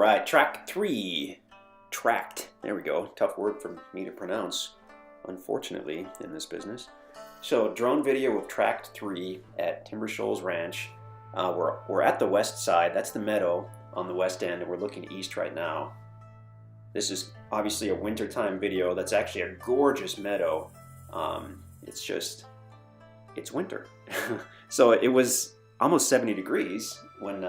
right, track 3. Tract. There we go. Tough word for me to pronounce, unfortunately, in this business. So, drone video of tract 3 at Timber Shoals Ranch. We're at the west side. That's the meadow on the west end, and we're looking east right now. This is obviously a wintertime video. That's actually a gorgeous meadow. It's winter. So it was almost 70 degrees when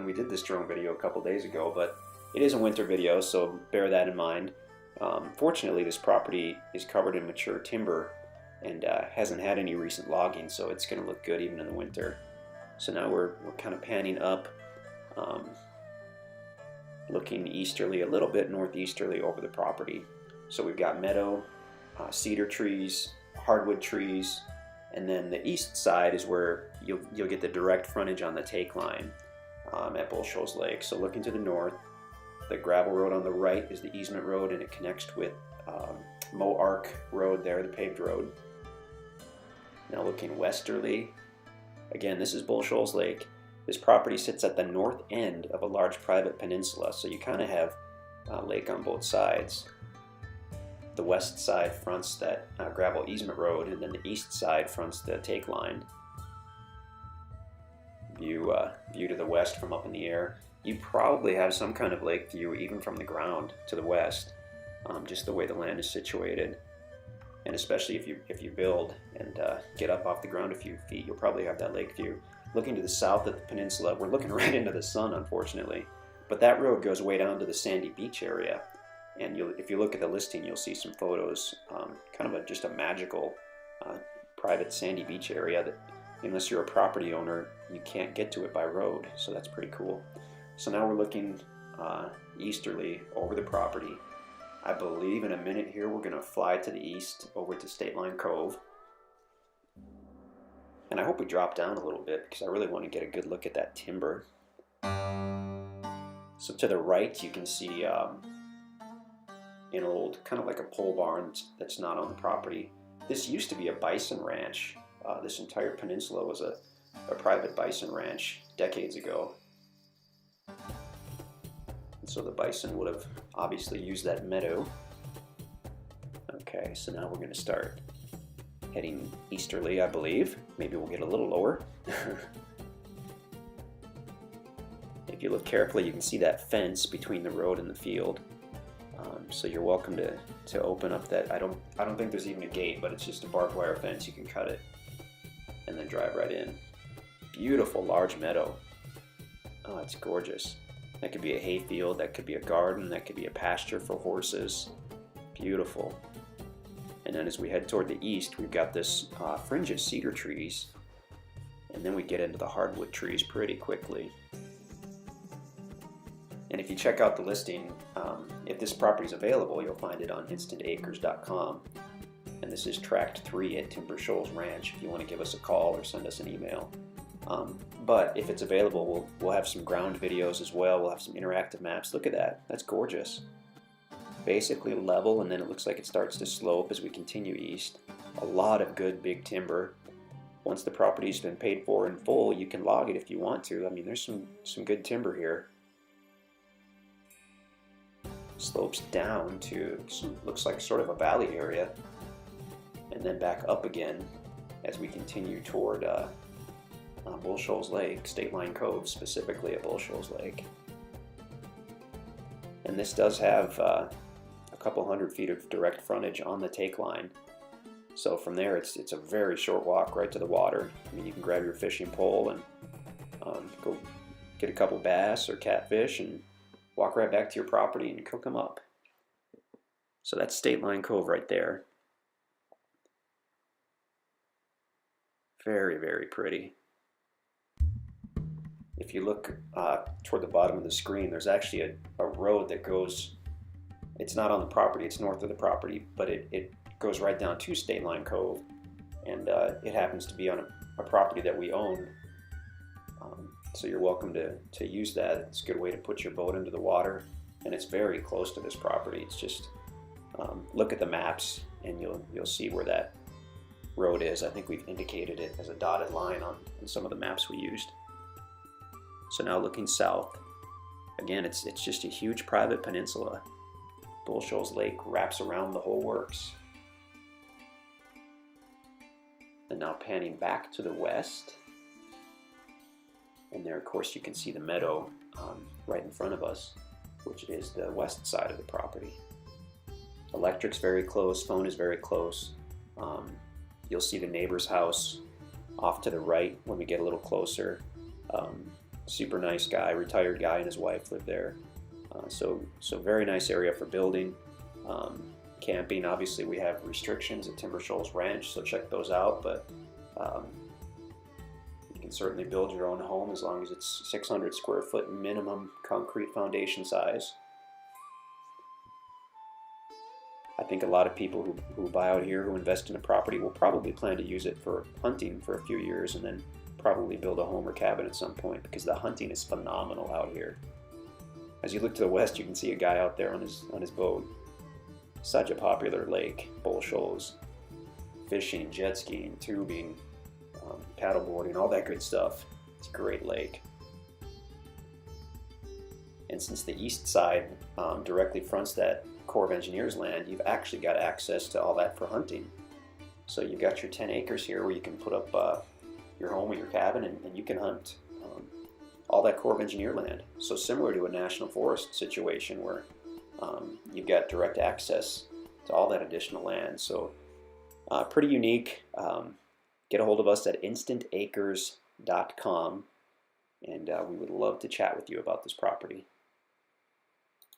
we did this drone video a couple days ago, but it is a winter video, so bear that in mind. Fortunately, this property is covered in mature timber and hasn't had any recent logging, so it's going to look good even in the winter. So now we're kind of panning up, looking easterly, a little bit northeasterly over the property. So we've got meadow, cedar trees, hardwood trees, and then the east side is where you'll get the direct frontage on the take line at Bull Shoals Lake. So looking to the north, the gravel road on the right is the easement road, and it connects with Arc Road there, the paved road. Now looking westerly, again, this is Bull Shoals Lake. This property sits at the north end of a large private peninsula, so you kind of have lake on both sides. The west side fronts that gravel easement road, and then the east side fronts the take line. View to the west from up in the air. You probably have some kind of lake view even from the ground to the west, just the way the land is situated. And especially if you build and get up off the ground a few feet, you'll probably have that lake view. Looking to the south at the peninsula, we're looking right into the sun, unfortunately. But that road goes way down to the sandy beach area. And if you look at the listing, you'll see some photos, kind of just a magical private sandy beach area that, unless you're a property owner, you can't get to it by road. So that's pretty cool. So now we're looking easterly over the property. I believe in a minute here we're going to fly to the east over to State Line Cove. And I hope we drop down a little bit because I really want to get a good look at that timber. So to the right you can see an old, kind of like a pole barn that's not on the property. This used to be a bison ranch. This entire peninsula was a private bison ranch decades ago. And so the bison would have obviously used that meadow. Okay, so now we're going to start heading easterly, I believe. Maybe we'll get a little lower. If you look carefully, you can see that fence between the road and the field. So you're welcome to open up that. I don't think there's even a gate, but it's just a barbed wire fence. You can cut it and then drive right in. Beautiful large meadow. Oh, it's gorgeous. That could be a hay field, that could be a garden, that could be a pasture for horses. Beautiful. And then as we head toward the east, we've got this fringe of cedar trees, and then we get into the hardwood trees pretty quickly. And if you check out the listing, if this property is available, you'll find it on InstantAcres.com. And this is tract 3 at Timber Shoals Ranch if you want to give us a call or send us an email. But if it's available, we'll have some ground videos as well. We'll have some interactive maps. Look at that. That's gorgeous. Basically level, and then it looks like it starts to slope as we continue east. A lot of good big timber. Once the property's been paid for in full, you can log it if you want to. I mean, there's some good timber here. Slopes down to looks like sort of a valley area, and then back up again as we continue toward Bull Shoals Lake, State Line Cove, specifically at Bull Shoals Lake. And this does have a couple hundred feet of direct frontage on the take line. So from there, it's a very short walk right to the water. I mean, you can grab your fishing pole and go get a couple bass or catfish and walk right back to your property and cook them up. So that's State Line Cove right there. Very, very pretty. If you look toward the bottom of the screen, there's actually a road that goes, it's not on the property, it's north of the property, but it goes right down to State Line Cove, and it happens to be on a property that we own. So you're welcome to use that. It's a good way to put your boat into the water, and it's very close to this property. It's just, look at the maps and you'll see where that road is. I think we've indicated it as a dotted line on some of the maps we used. So now looking south, Again, it's just a huge private peninsula. Bull Shoals Lake wraps around the whole works. And now panning back to the west. And there, of course, you can see the meadow right in front of us, which is the west side of the property. Electric's very close, phone is very close. You'll see the neighbor's house off to the right when we get a little closer. Super nice guy, retired guy, and his wife live there. So very nice area for building. Camping, obviously we have restrictions at Timber Shoals Ranch, so check those out, but you can certainly build your own home as long as it's 600 square foot minimum concrete foundation size. I think a lot of people who buy out here, who invest in a property, will probably plan to use it for hunting for a few years and then probably build a home or cabin at some point, because the hunting is phenomenal out here. As you look to the west, you can see a guy out there on his boat. Such a popular lake, Bull Shoals. Fishing, jet skiing, tubing, paddleboarding, all that good stuff. It's a great lake. And since the east side directly fronts that Corps of Engineers land, you've actually got access to all that for hunting. So you've got your 10 acres here where you can put up your home or your cabin, and you can hunt all that Corps of Engineer land. So similar to a national forest situation where you've got direct access to all that additional land. So pretty unique. Get a hold of us at InstantAcres.com, and we would love to chat with you about this property.